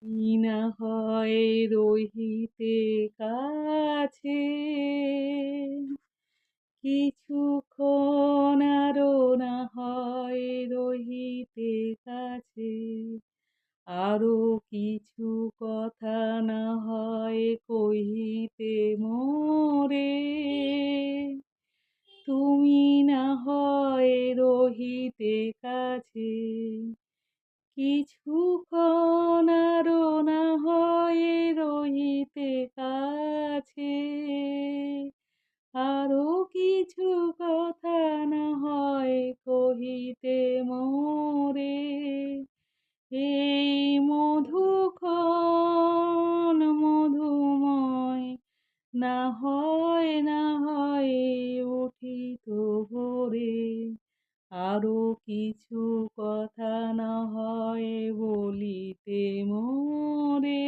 কি না হয় রহিতে কাছে, কিছুক্ষণ আরো না হয় রহিতে কাছে, আরো কিছু কথা না হয় কহিতে মোরে, তুমি না হয় রহিতে কাছে, কিছুক্ষণ আরো না হয় রহিতে কাছে, আরো কিছু কথা না হয় কহিতে মোরে, এই মধুক্ষণ মধুময় না হয় উঠিত ভোরে, আরো কিছু কথা না হয় বলিতে মোরে,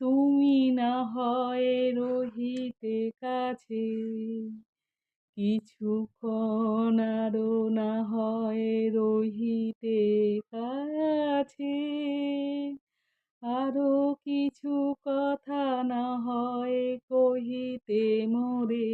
তুমি না হয় রহিতে কাছে, কিছুক্ষণ আরো না হয় রহিতে কাছে, আরো কিছু কথা না হয় কহিতে মোরে।